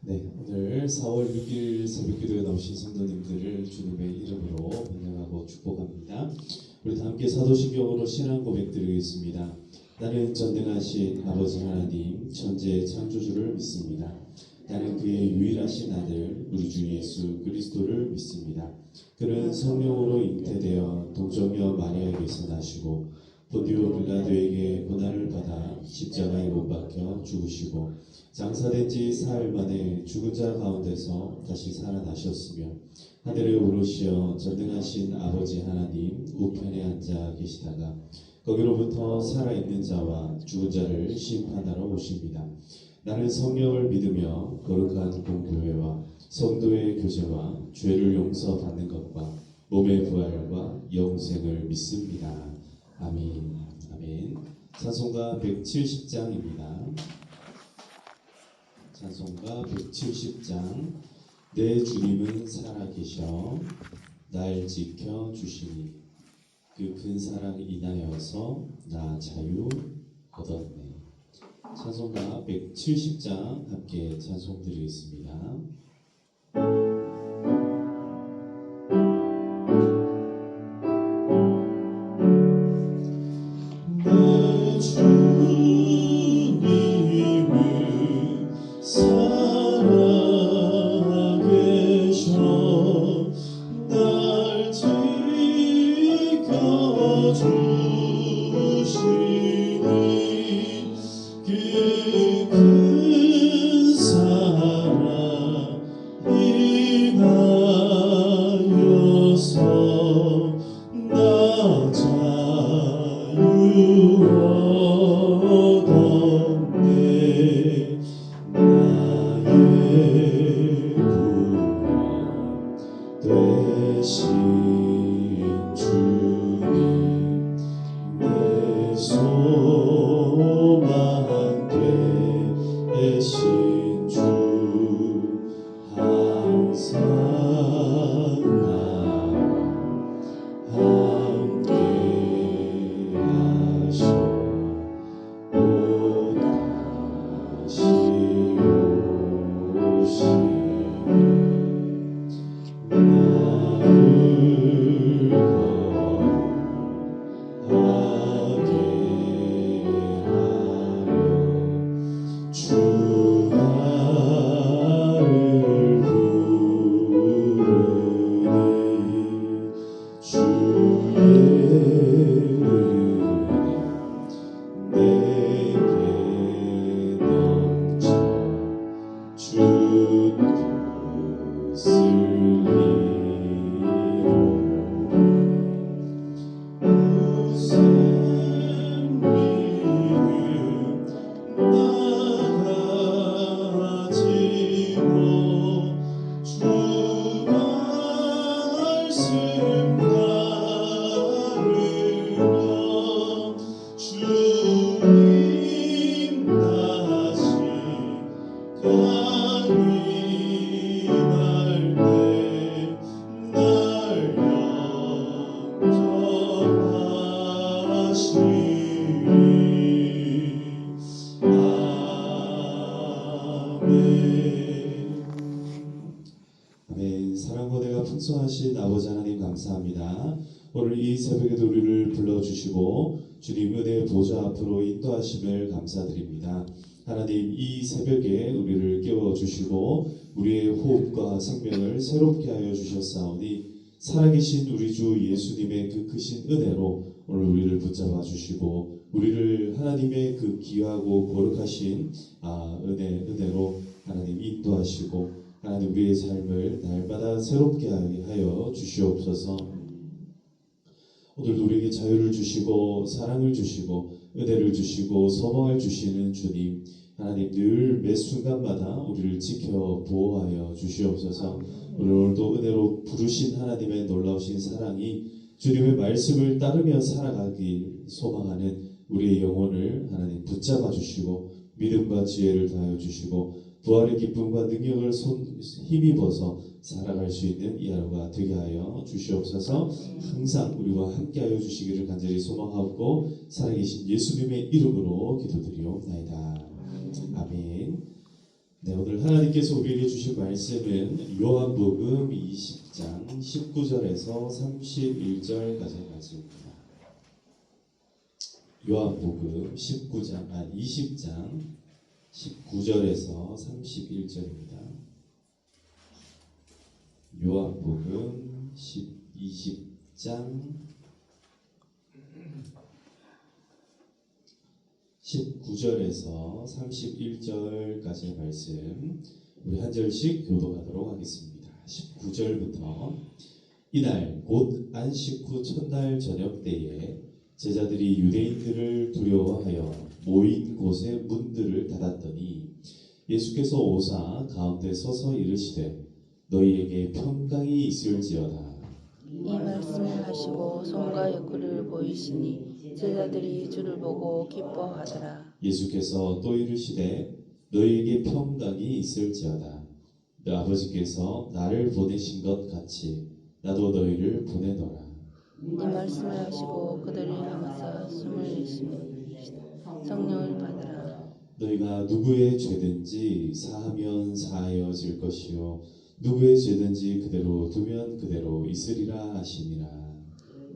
네, 오늘 4월 6일 새벽기도에 나오신 성도님들을 주님의 이름으로 환영하고 축복합니다. 우리 다 함께 사도신경으로 신앙 고백 드리겠습니다. 나는 전능하신 아버지 하나님 천지의 창조주를 믿습니다. 나는 그의 유일하신 아들 우리 주 예수 그리스도를 믿습니다. 그는 성령으로 잉태되어 동정녀 마리아에게서 나시고 본디오 빌라도에게 고난을 받아 십자가에 못 박혀 죽으시고 장사된 지 사흘 만에 죽은 자 가운데서 다시 살아나셨으며 하늘에 오르시어 전능하신 아버지 하나님 우편에 앉아 계시다가 거기로부터 살아있는 자와 죽은 자를 심판하러 오십니다. 나는 성령을 믿으며 거룩한 공교회와 성도의 교제와 죄를 용서받는 것과 몸의 부활과 영생을 믿습니다. 아멘. 아멘. 찬송가 170장입니다. 찬송가 170장. 내 주님은 살아계셔 날 지켜주시니 그 큰 사랑 인하여서 나 자유 얻었네. 찬송가 170장 함께 찬송 드리겠습니다. 내 주님은 살아계셔 날 지켜주시니 그 큰 사랑 인하여서 나 자유 얻었네. 나의 구원 되신 주님 내 소망 되신 주 항상 나와 함께 하셔 또 다시 오시니 나를 거하게 하려 주 나를 부르니 주의 은혜 내게 넘쳐 주 뜻을 이루네. 무슨 믿음 나가지고 주 말씀 따르며 주님 다시 강림할 때 날 영접하시리. 아멘. 아멘. 사랑과 은혜가 풍성하신 아버지 하나님 감사합니다. 오늘 이 새벽에도 우리를 불러주시고 주님 은혜의 보좌 앞으로 인도하심을 감사드립니다. 하나님 이 새벽에 우리를 깨워주시고 우리의 호흡과 생명을 새롭게 하여 주셨사오니 살아계신 우리 주 예수님의 그 크신 은혜로 오늘 우리를 붙잡아 주시고 우리를 하나님의 그 귀하고 거룩하신 은혜로 하나님 인도하시고 하나님 우리의 삶을 날마다 새롭게 하여 주시옵소서. 오늘도 우리에게 자유를 주시고 사랑을 주시고 은혜를 주시고 소망을 주시는 주님 하나님 늘 매 순간마다 우리를 지켜 보호하여 주시옵소서. 오늘도 은혜로 부르신 하나님의 놀라우신 사랑이 주님의 말씀을 따르며 살아가길 소망하는 우리의 영혼을 하나님 붙잡아 주시고 믿음과 지혜를 다하여 주시고 부활의 기쁨과 능력을 힘입어서 살아갈 수 있는 이 하루가 되게 하여 주시옵소서. 항상 우리와 함께하여 주시기를 간절히 소망하고 살아계신 예수님의 이름으로 기도드리옵나이다. 아멘. 네, 오늘 하나님께서 우리에게 주신 말씀은 요한복음 20장 19절에서 31절까지의 말씀입니다. 요한복음 20장 19절에서 31절입니다. 요한복음 20장 19절에서 31절까지의 말씀 우리 한 절씩 교독하도록 하겠습니다. 19절부터 이날 곧 안식 후 첫날 저녁 때에 제자들이 유대인들을 두려워하여 모인 곳의 문들을 닫았더니 예수께서 오사 가운데 서서 이르시되 너희에게 평강이 있을지어다. 이 말씀을 하시고 손과 옆구리를 보이시니 제자들이 주를 보고 기뻐하더라. 예수께서 또 이르시되 너희에게 평강이 있을지어다. 너 아버지께서 나를 보내신 것 같이 나도 너희를 보내노라. 이 말씀을 하시고 그들을 향하사 숨을 내쉬며 성령을 받으라. 너희가 누구의 죄든지 사하면 사하여질 것이요 누구의 죄든지 그대로 두면 그대로 있으리라 하시니라.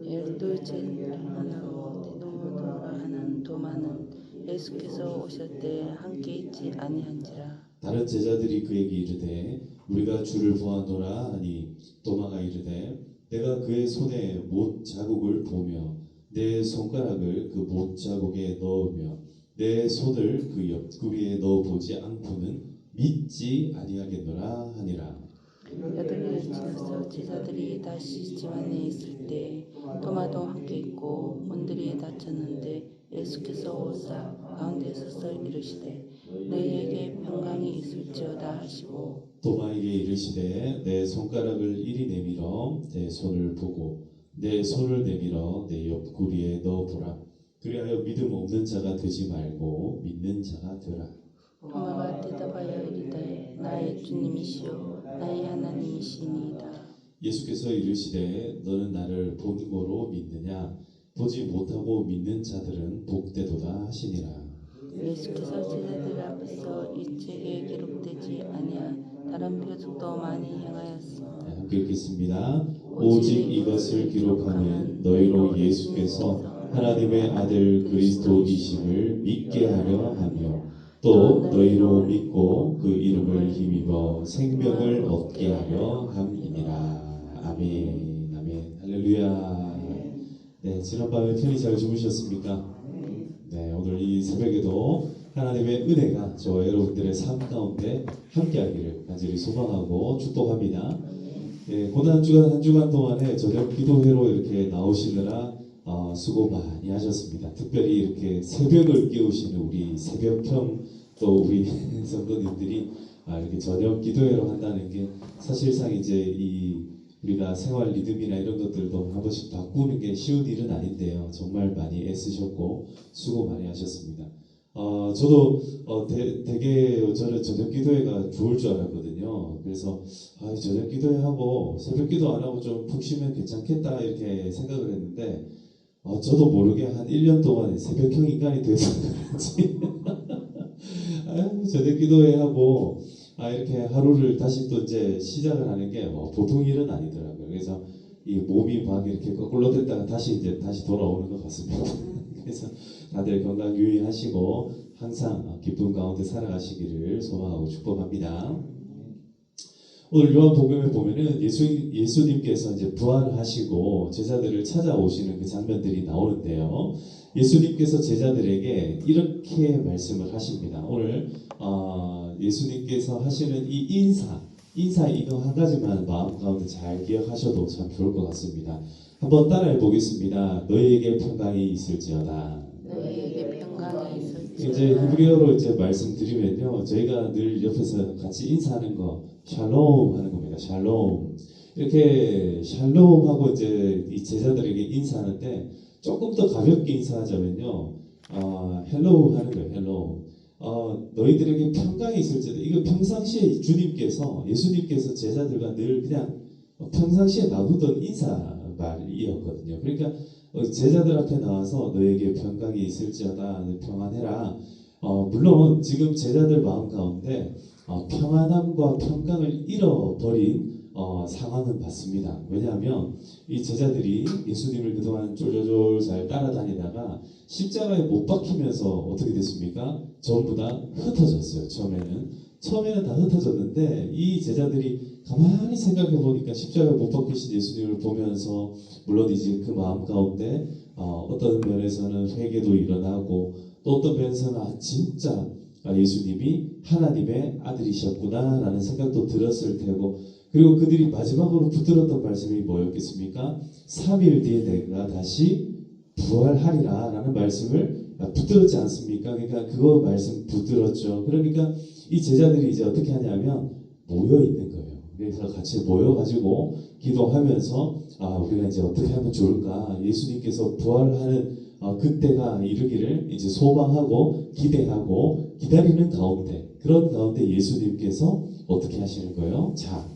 12제를 하나로 디도모라 하는 도마는 예수께서 오실 때 함께 있지 아니한지라. 다른 제자들이 그에게 이르되 우리가 주를 보았노라 하니 도마가 이르되 내가 그의 손에 못 자국을 보며 내 손가락을 그 못 자국에 넣으며 내 손을 그 옆구리에 넣어보지 않고는 믿지 아니하겠노라 하니라. 8일이 지나서 제자들이 다시 집 안에 있을 때 도마도 함께 있고 문들이 닫혔는데 예수께서 오사 가운데 서서 이르시되 너희에게 평강이 있을지어다 하시고 도마에게 이르시되 내 손가락을 이리 내밀어 내 손을 보고 내 손을 내밀어 내 옆구리에 넣어보라. 그리하여 믿음 없는 자가 되지 말고 믿는 자가 되라. 도마가 대답하여 이르되 나의 주님이시요 나의 하나님이시니이다. 예수께서 이르시되 너는 나를 본고로 믿느냐 보지 못하고 믿는 자들은 복되도다 하시니라. 예수께서 제자들 앞에서 이 책에 기록되지 아니한 다른 표적도 많이 행하였으며 네, 함께 읽겠습니다. 오직 이것을 기록하면 너희로 예수께서 하나님의 아들 그리스도이심을 믿게 하려 하며 또 너희로 믿고 그 이름을 힘입어 생명을 얻게 하려 함이니라. 아멘. 아멘. 할렐루야. 네, 지난밤에 편히 잘 주무셨습니까? 네, 오늘 이 새벽에도 하나님의 은혜가 저와 여러분들의 삶 가운데 함께하기를 간절히 소망하고 축복합니다. 네, 고난 한 주간 동안에 저녁 기도회로 이렇게 나오시느라 수고 많이 하셨습니다. 특별히 이렇게 새벽을 깨우시는 우리 새벽형 또 우리 성도님들이 이렇게 저녁 기도회로 한다는 게 사실상 이제 우리가 생활 리듬이나 이런 것들도 한 번씩 바꾸는 게 쉬운 일은 아닌데요. 정말 많이 애쓰셨고 수고 많이 하셨습니다. 저도 되게 저는 저녁 기도회가 좋을 줄 알았거든요. 그래서 저녁 기도회 하고 새벽 기도 안 하고 좀 푹 쉬면 괜찮겠다 이렇게 생각을 했는데 저도 모르게 한 1년 동안 새벽형 인간이 돼서 그런지 저녁 기도회 하고 이렇게 하루를 다시 또 이제 시작을 하는 게 보통 일은 아니더라고요. 그래서 이 몸이 막 이렇게 거꾸로 됐다가 다시 돌아오는 것 같습니다. 그래서 다들 건강 유의하시고 항상 기쁨 가운데 살아가시기를 소망하고 축복합니다. 오늘 요한복음에 보면은 예수님께서 이제 부활하시고 제자들을 찾아오시는 그 장면들이 나오는데요. 예수님께서 제자들에게 이렇게 말씀을 하십니다. 오늘 예수님께서 하시는 이 인사 이거 한 가지만 마음 가운데 잘 기억하셔도 참 좋을 것 같습니다. 한번 따라해 보겠습니다. 너희에게 평강이 있을지어다. 너희에게 평강이 있을지어다. 이제 히브리어로 이제 말씀드리면요, 저희가 늘 옆에서 같이 인사하는 거 샬롬 하는 겁니다. 샬롬 이렇게 샬롬하고 이제 이 제자들에게 인사하는데 조금 더 가볍게 인사하자면요, 헬로우 하는 거예요. 헬로우. 너희들에게 평강이 있을지어다. 이거 평상시에 예수님께서 제자들과 늘 그냥 평상시에 나누던 인사 말이었거든요. 그러니까 제자들 앞에 나와서 너에게 평강이 있을지어다, 평안해라. 물론 지금 제자들 마음 가운데 평안함과 평강을 잃어버린 상황은 맞습니다. 왜냐하면 이 제자들이 예수님을 그동안 쫄쫄쫄 잘 따라다니다가 십자가에 못 박히면서 어떻게 됐습니까? 전부 다 흩어졌어요. 처음에는 다 흩어졌는데 이 제자들이 가만히 생각해 보니까 십자가에 못 박히신 예수님을 보면서 물론 이제 그 마음 가운데 어떤 면에서는 회개도 일어나고 또 어떤 면에서는 진짜 예수님이 하나님의 아들이셨구나라는 생각도 들었을 테고, 그리고 그들이 마지막으로 붙들었던 말씀이 뭐였겠습니까? 3일 뒤에 내가 다시 부활하리라 라는 말씀을 붙들었지 않습니까? 그러니까 그거 말씀 붙들었죠. 그러니까 이 제자들이 이제 어떻게 하냐면 모여 있는 거예요. 그래서 같이 모여가지고 기도하면서 우리가 이제 어떻게 하면 좋을까? 예수님께서 부활하는 그때가 이르기를 이제 소망하고 기대하고 기다리는 가운데, 그런 가운데 예수님께서 어떻게 하시는 거예요? 자,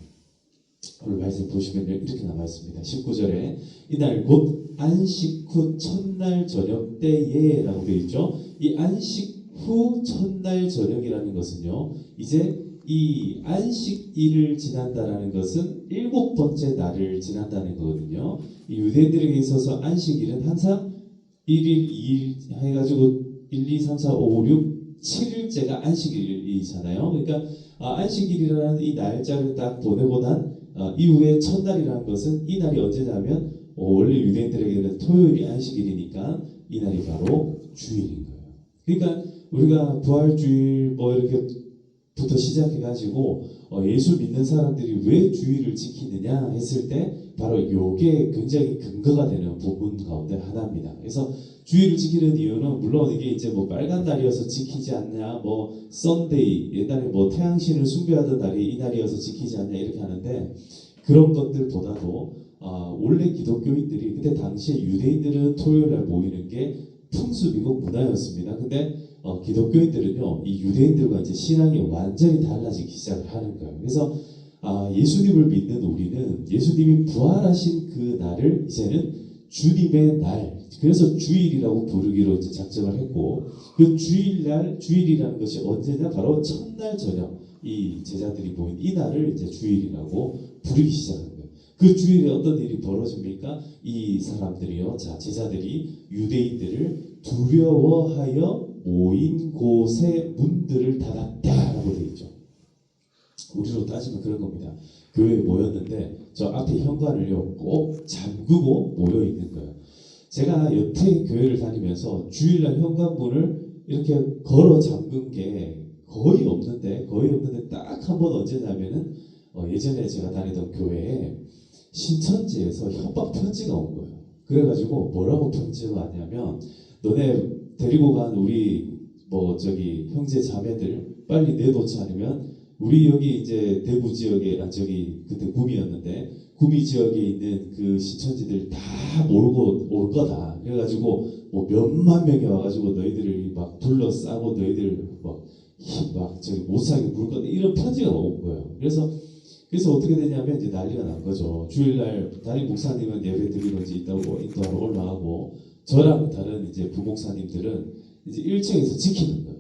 오늘 말씀 보시면 이렇게 남아 있습니다. 19절에 이날 곧 안식 후 첫날 저녁 때에 라고 되어 있죠. 이 안식 후 첫날 저녁이라는 것은요, 이제 이 안식일을 지난다라는 것은 7번째 날을 지난다는 거거든요. 이 유대인들에게 있어서 안식일은 항상 1일, 2일 해가지고 1, 2, 3, 4, 5, 6, 7일째가 안식일이잖아요. 그러니까 안식일이라는 이 날짜를 딱 보내고 난 이후에 첫날이라는 것은 이 날이 언제냐면 원래 유대인들에게는 토요일이 안식일이니까 이 날이 바로 주일인 거예요. 그러니까 우리가 부활주일 뭐 이렇게 부터 시작해가지고 예수 믿는 사람들이 왜 주일을 지키느냐 했을 때 바로 이게 굉장히 근거가 되는 부분 가운데 하나입니다. 그래서 주일을 지키는 이유는 물론 이게 이제 뭐 빨간 날이어서 지키지 않냐, 뭐 썬데이, 옛날에 뭐 태양신을 숭배하던 날이 이 날이어서 지키지 않냐 이렇게 하는데, 그런 것들보다도 원래 기독교인들이 그때 당시에 유대인들은 토요일 날 모이는 게 풍습이고 문화였습니다. 근데 기독교인들은요, 이 유대인들과 이제 신앙이 완전히 달라지기 시작을 하는 거예요. 그래서 예수님을 믿는 우리는 예수님이 부활하신 그 날을 이제는 주님의 날, 그래서 주일이라고 부르기로 이제 작정을 했고, 그 주일이라는 것이 언제냐? 바로 첫날 저녁, 이 제자들이 모인 이 날을 이제 주일이라고 부르기 시작한 거예요. 그 주일에 어떤 일이 벌어집니까? 이 사람들이요, 자, 제자들이 유대인들을 두려워하여 모인 곳의 문들을 닫았다라고 되어 있죠. 우리로 따지면 그런 겁니다. 교회에 모였는데 저 앞에 현관을요 꼭 잠그고 모여 있는 거예요. 제가 여태 교회를 다니면서 주일날 현관문을 이렇게 걸어 잠근 게 거의 없는데 딱 한 번 언제냐면은 예전에 제가 다니던 교회에 신천지에서 협박 편지가 온 거예요. 그래가지고 뭐라고 편지가 왔냐면, 너네 데리고 간 우리 뭐 저기 형제 자매들 빨리 내놓지 않으면 우리 여기 이제 대구 지역에 그때 구미였는데 구미 지역에 있는 그 신천지들 다 몰고 올 거다. 그래가지고 뭐 몇만 명이 와가지고 너희들을 막 둘러싸고 너희들 막 저기 못 살게 물 거다, 이런 편지가 온 거예요. 그래서 어떻게 되냐면 이제 난리가 난 거죠. 주일날 담임 목사님은 예배 드리든지 있다고 인도하러 올라가고, 저랑 다른 이제 부목사님들은 이제 1층에서 지키는 거예요.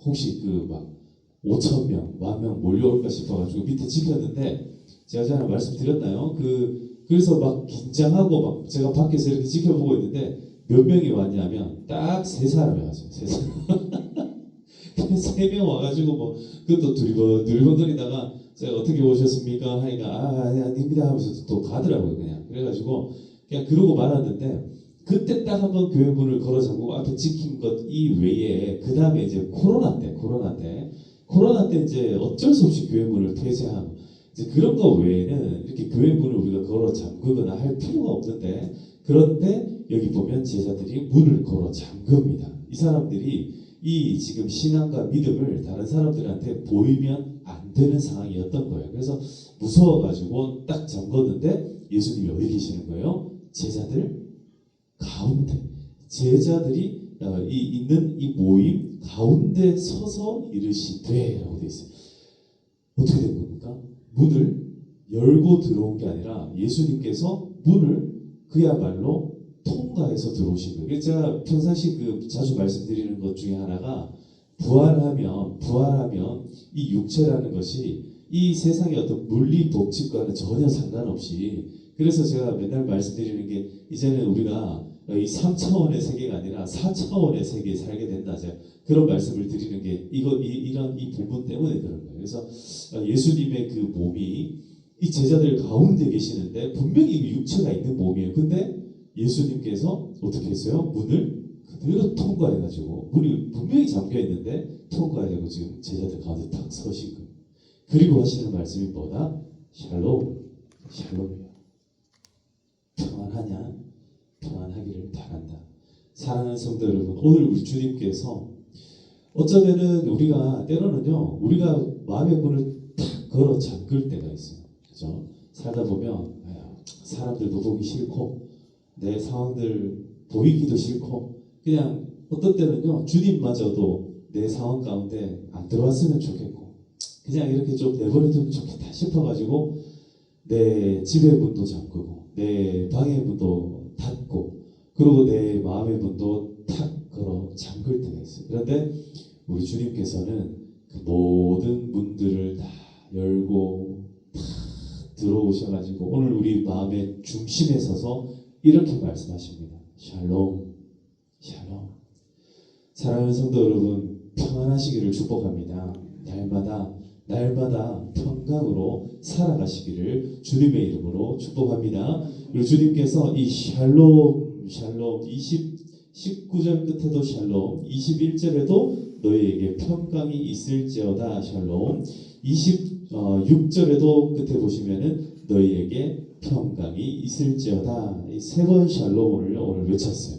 혹시 그 막 5,000명, 10,000명 몰려올까 싶어가지고 밑에 지켰는데, 제가 전에 말씀드렸나요? 그래서 막 긴장하고 막 제가 밖에서 이렇게 지켜보고 있는데 몇 명이 왔냐면 딱 3사람이 왔어요. 3사람. 3명 와가지고 뭐 그것도 두리번거리다가 제가 어떻게 오셨습니까? 하니까 아닙니다 하면서 또 가더라고요. 그래가지고 그냥 그러고 말았는데, 그때 딱 한번 교회 문을 걸어 잠그고 앞에 지킨 것 이외에 그 다음에 이제 코로나 때 이제 어쩔 수 없이 교회 문을 폐쇄하고, 이제 그런 거 외에는 이렇게 교회 문을 우리가 걸어 잠그거나 할 필요가 없는데, 그런데 여기 보면 제자들이 문을 걸어 잠급니다. 이 사람들이 이 지금 신앙과 믿음을 다른 사람들한테 보이면 안 되는 상황이었던 거예요. 그래서 무서워가지고 딱 잠궜는데 예수님이 어디 계시는 거예요? 제자들 가운데, 제자들이 있는 이 모임 가운데 서서 이르시되 라고 되어 있어요. 어떻게 된 겁니까? 문을 열고 들어온 게 아니라 예수님께서 문을 그야말로 통과해서 들어오신 거예요. 제가 평상시 자주 말씀드리는 것 중에 하나가 부활하면 이 육체라는 것이 이 세상의 어떤 물리 법칙과는 전혀 상관없이, 그래서 제가 맨날 말씀드리는 게 이제는 우리가 이 3차원의 세계가 아니라 4차원의 세계에 살게 된다. 제가 그런 말씀을 드리는 게 이런 이 부분 때문에 그런 거예요. 그래서 예수님의 그 몸이 이 제자들 가운데 계시는데 분명히 이 육체가 있는 몸이에요. 근데 예수님께서 어떻게 했어요? 문을 그대로 통과해가지고, 문이 분명히 잠겨 있는데 통과해가지고 지금 제자들 가운데 딱 서신 거예요. 그리고 하시는 말씀이 뭐다? 샬롬, 샬롬이야. 평안하냐? 평안하기를 바란다. 사랑하는 성도 여러분, 오늘 우리 주님께서 어쩌면은 우리가 때로는요, 우리가 마음의 문을 탁 걸어 잠글 때가 있어요. 그죠? 살다 보면 사람들도 보기 싫고 내 상황들 보이기도 싫고, 그냥 어떤 때는요, 주님마저도 내 상황 가운데 안 들어왔으면 좋겠고 그냥 이렇게 좀 내버려두면 좋겠다 싶어가지고 내 집의 문도 잠그고 내 방의 문도 닫고 그리고 내 마음의 문도 탁 걸어 잠글 때가 있어요. 그런데 우리 주님께서는 그 모든 문들을 다 열고 탁 들어오셔가지고 오늘 우리 마음의 중심에 서서 이렇게 말씀하십니다. 샬롬, 샬롬. 사랑하는 성도 여러분, 평안하시기를 축복합니다. 날마다 평강으로 살아가시기를 주님의 이름으로 축복합니다. 그리고 주님께서 이 샬롬 19절 끝에도 샬롬, 21절에도 너희에게 평강이 있을지어다 샬롬, 26절에도 끝에 보시면은 너희에게 평강이 있을지어다, 이 세 번 샬롬을 오늘 외쳤어요.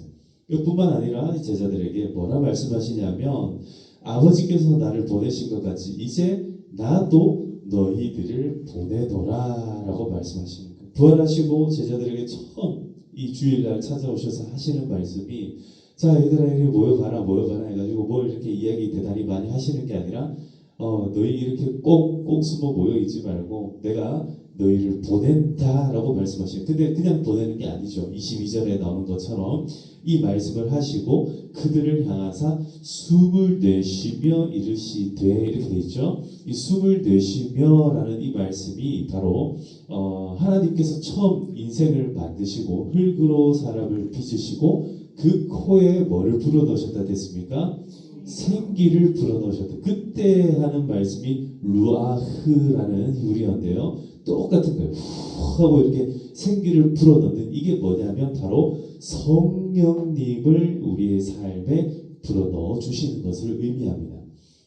이뿐만 아니라 제자들에게 뭐라 말씀하시냐면, 아버지께서 나를 보내신 것 같이 이제 나도 너희들을 보내더라 라고 말씀하시는 거예요. 부활하시고 제자들에게 처음 이 주일날 찾아오셔서 하시는 말씀이, 자 얘들아 이리 모여봐라 해가지고 뭘 이렇게 이야기 대단히 많이 하시는 게 아니라 너희 이렇게 꼭 숨어 모여있지 말고 내가 너희를 보낸다 라고 말씀하시는. 근데 그냥 보내는 게 아니죠. 22절에 나오는 것처럼 이 말씀을 하시고 그들을 향하사 숨을 내쉬며 이르시되, 이렇게 되어 있죠. 이 숨을 내쉬며 라는 이 말씀이 바로 하나님께서 처음 인생을 만드시고 흙으로 사람을 빚으시고 그 코에 뭐를 불어넣으셨다 됐습니까? 생기를 불어넣으셨다. 그때 하는 말씀이 루아흐라는 히브리어인데요. 똑같은 거예요. 후 하고 이렇게 생기를 불어넣는, 이게 뭐냐면 바로 성령님을 우리의 삶에 불어넣어 주시는 것을 의미합니다.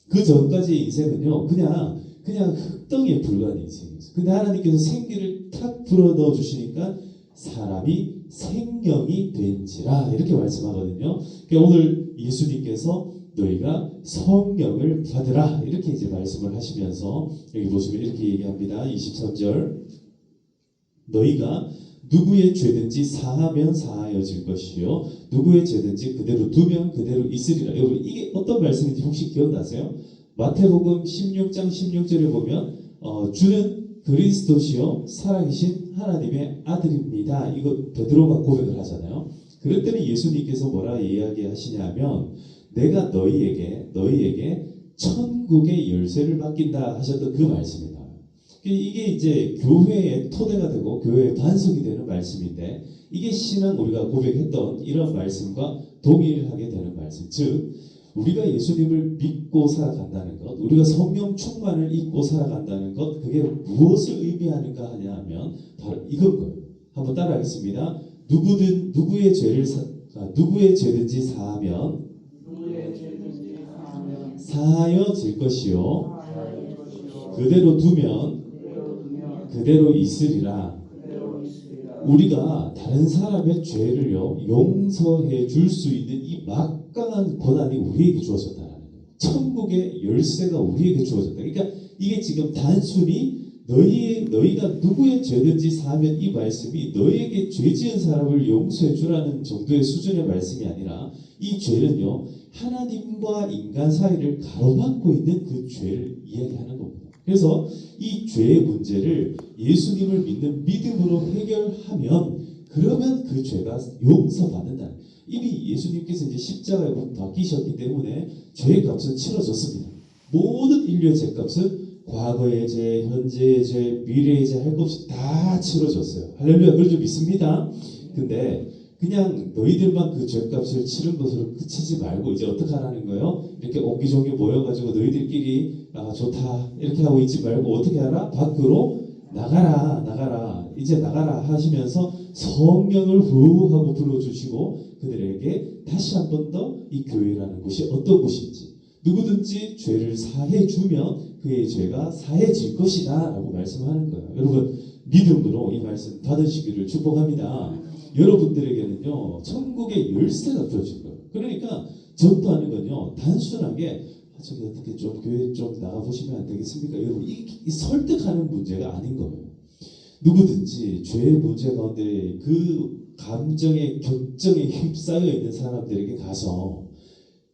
그 전까지의 인생은요, 그냥 흙덩이에 불과한 인생이었어요. 근데 하나님께서 생기를 탁 불어넣어 주시니까 사람이 생명이 된지라, 이렇게 말씀하거든요. 그러니까 오늘 예수님께서 너희가 성령을 받으라 이렇게 이제 말씀을 하시면서 여기 보시면 이렇게 얘기합니다. 23절, 너희가 누구의 죄든지 사하면 사하여질 것이요 누구의 죄든지 그대로 두면 그대로 있으리라. 여러분 이게 어떤 말씀인지 혹시 기억나세요? 마태복음 16장 16절에 보면 주는 그리스도시요 살아계신 하나님의 아들입니다. 이거 베드로가 고백을 하잖아요. 그랬더니 예수님께서 뭐라 이야기하시냐면, 내가 너희에게 천국의 열쇠를 맡긴다 하셨던 그 말씀이 나와요. 이게 이제 교회의 토대가 되고 교회의 반석이 되는 말씀인데, 이게 신앙 우리가 고백했던 이런 말씀과 동일하게 되는 말씀. 즉 우리가 예수님을 믿고 살아간다는 것, 우리가 성령 충만을 입고 살아간다는 것, 그게 무엇을 의미하는가 하냐면 바로 이건 거예요. 한번 따라하겠습니다. 누구의 죄든지 사하면 사하여질 것이요 그대로 두면 그대로 있으리라. 우리가 다른 사람의 죄를요 용서해 줄 수 있는 이 막강한 권한이 우리에게 주어졌다는 거예요. 천국의 열쇠가 우리에게 주어졌다. 그러니까 이게 지금 단순히 너희가 누구의 죄든지 사하면, 이 말씀이 너희에게 죄 지은 사람을 용서해 주라는 정도의 수준의 말씀이 아니라, 이 죄는요 하나님과 인간 사이를 가로막고 있는 그 죄를 이야기하는 겁니다. 그래서 이 죄의 문제를 예수님을 믿는 믿음으로 해결하면, 그러면 그 죄가 용서받는다. 이미 예수님께서 이제 십자가에 못 박히셨기 때문에 죄의 값은 치러졌습니다. 모든 인류의 죄값은 과거의 죄, 현재의 죄, 미래의 죄 할 것 없이 다 치러졌어요. 할렐루야. 그걸 좀 믿습니다. 근데 그냥 너희들만 그 죄값을 치른 것으로 그치지 말고 이제 어떻게 하라는 거예요? 이렇게 옹기종기 모여가지고 너희들끼리 좋다 이렇게 하고 있지 말고 어떻게 하라? 밖으로 나가라 이제 나가라 하시면서 성령을 후 하고 불러주시고 그들에게 다시 한 번 더 이 교회라는 곳이 어떤 곳인지 누구든지 죄를 사해 주면 그의 죄가 사해질 것이다 라고 말씀하는 거예요. 여러분 믿음으로 이 말씀 받으시기를 축복합니다. 여러분들에게는요 천국의 열쇠가 주어진 거예요. 그러니까 전도하는 건요 단순하게 저기 어떻게 좀 교회 좀 나가보시면 안 되겠습니까? 여러분 이 설득하는 문제가 아닌 거예요. 누구든지 죄의 문제 가운데 그 감정의 격정에 휩싸여 있는 사람들에게 가서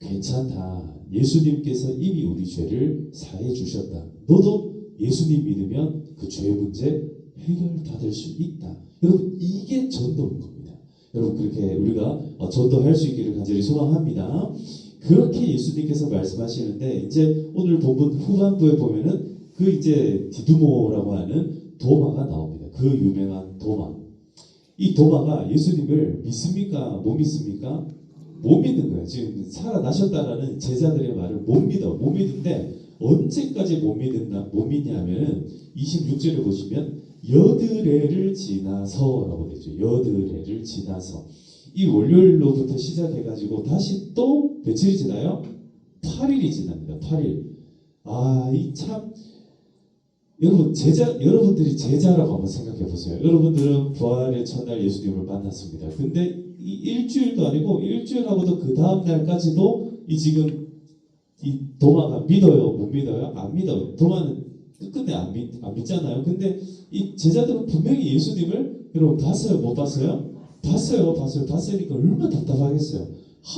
괜찮다. 예수님께서 이미 우리 죄를 사해 주셨다. 너도 예수님 믿으면 그 죄 문제 해결받을 수 있다. 여러분 이게 전도인 겁니다. 여러분 그렇게 우리가 전도할 수 있기를 간절히 소망합니다. 그렇게 예수님께서 말씀하시는데 이제 오늘 본문 후반부에 보면은 그 이제 디두모라고 하는 도마가 나옵니다. 그 유명한 도마. 이 도마가 예수님을 믿습니까? 못 믿습니까? 못 믿는 거예요. 지금 살아나셨다라는 제자들의 말을 못 믿어. 못 믿는데 언제까지 못 믿냐면 26절을 보시면 여드레를 지나서라고 되죠. 여드레를 지나서. 이 월요일로부터 시작해가지고 다시 또 며칠이 지나요? 8일이 지납니다. 8일. 이 참 여러분 여러분들이 제자라고 한번 생각해 보세요. 여러분들은 부활의 첫날 예수님을 만났습니다. 근데 이 일주일도 아니고 일주일하고도 그 다음 날까지도 지금 이 도마가 믿어요, 못 믿어요? 안 믿어요. 도마는 끝끝내 안 믿잖아요. 근데 이 제자들은 분명히 예수님을 여러분 봤어요, 못 봤어요? 봤어요. 봤으니까 얼마나 답답하겠어요.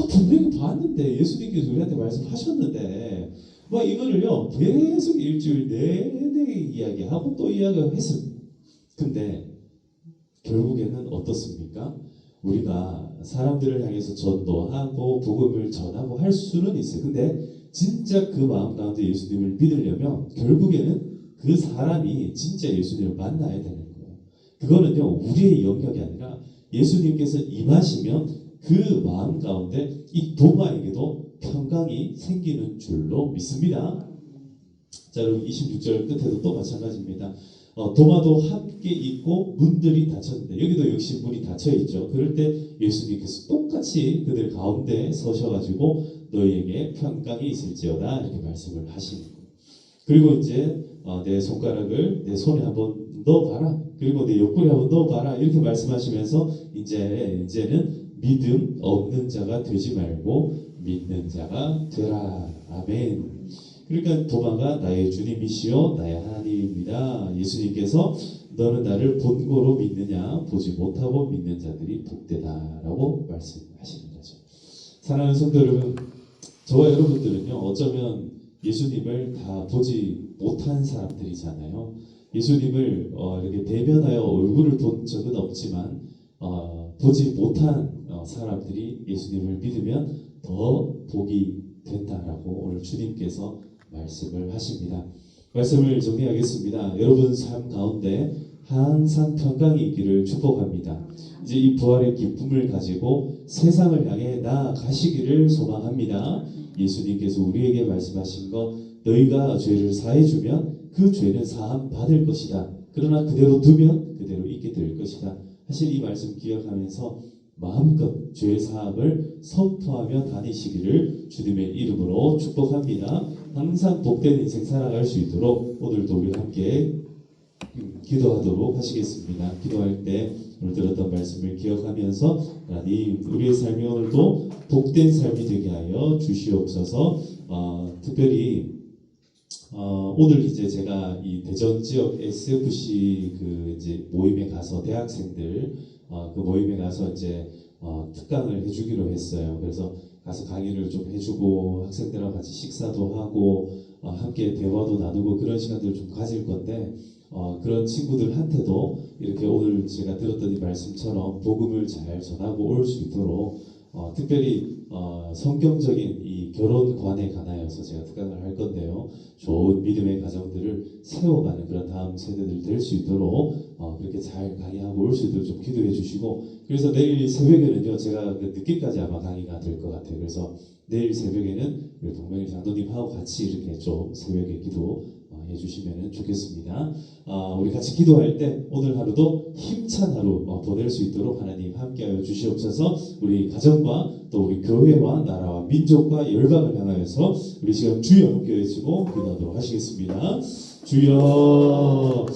분명히 봤는데 예수님께서 우리한테 말씀하셨는데 이거를요 계속 일주일 내내 이야기하고 또 이야기하고 했습니다. 근데 결국에는 어떻습니까? 우리가 사람들을 향해서 전도하고 복음을 전하고 할 수는 있어요. 근데 진짜 그 마음 가운데 예수님을 믿으려면 결국에는 그 사람이 진짜 예수님을 만나야 되는 거예요. 그거는요 우리의 영역이 아니라 예수님께서 임하시면 그 마음 가운데 이 도마에게도 평강이 생기는 줄로 믿습니다. 자, 여러분 26절 끝에도 또 마찬가지입니다. 도마도 함께 있고 문들이 닫혔는데 여기도 역시 문이 닫혀 있죠. 그럴 때 예수님께서 똑같이 그들 가운데 서셔가지고 너희에게 평강이 있을지어다 이렇게 말씀을 하시는 거예요. 그리고 이제 내 손가락을 내 손에 한번 넣어봐라. 그리고 내 옆구리에 한번 넣어봐라. 이렇게 말씀하시면서 이제는 믿음 없는 자가 되지 말고 믿는 자가 되라. 아멘. 그러니까 도마가 나의 주님이시요 나의 하나님입니다. 예수님께서 너는 나를 본고로 믿느냐 보지 못하고 믿는 자들이 복되다라고 말씀하시는 거죠. 사랑하는 성도 여러분, 저와 여러분들은요 어쩌면 예수님을 다 보지 못한 사람들이잖아요. 예수님을 이렇게 대면하여 얼굴을 본 적은 없지만 보지 못한 사람들이 예수님을 믿으면 더 복이 된다라고 오늘 주님께서 말씀을 하십니다. 말씀을 정리하겠습니다. 여러분 삶 가운데 항상 평강이 있기를 축복합니다. 이제 이 부활의 기쁨을 가지고 세상을 향해 나아가시기를 소망합니다. 예수님께서 우리에게 말씀하신 것 너희가 죄를 사해주면 그 죄는 사함 받을 것이다. 그러나 그대로 두면 그대로 있게 될 것이다. 사실 이 말씀 기억하면서 마음껏 죄 사함을 선포하며 다니시기를 주님의 이름으로 축복합니다. 항상 복된 인생 살아갈 수 있도록 오늘도 우리 함께 기도하도록 하시겠습니다. 기도할 때 오늘 들었던 말씀을 기억하면서 하나님 우리의 삶이 오늘도 복된 삶이 되게 하여 주시옵소서. 특별히 오늘 이제 제가 이 대전 지역 SFC 그 이제 모임에 가서 대학생들 그 모임에 가서 이제 특강을 해주기로 했어요. 그래서 가서 강의를 좀 해주고 학생들하고 같이 식사도 하고 함께 대화도 나누고 그런 시간들을 좀 가질 건데 그런 친구들한테도 이렇게 오늘 제가 들었던 이 말씀처럼 복음을 잘 전하고 올 수 있도록 특별히 성경적인 이 결혼관에 관하여서 제가 특강을 할 건데요. 좋은 믿음의 가정들을 세워가는 그런 다음 세대들 될 수 있도록 그렇게 잘 강의하고 올 수 있도록 좀 기도해 주시고, 그래서 내일 새벽에는요 제가 늦게까지 아마 강의가 될 것 같아요. 그래서 내일 새벽에는 우리 동명일 장로님하고 같이 이렇게 좀 새벽에 기도 해주시면 좋겠습니다. 우리 같이 기도할 때 오늘 하루도 힘찬 하루 보낼 수 있도록 하나님 함께하여 주시옵소서. 우리 가정과 또 우리 교회와 나라와 민족과 열방을 향하여서 우리 지금 주여 함께 외치고 기도하도록 하시겠습니다. 주여.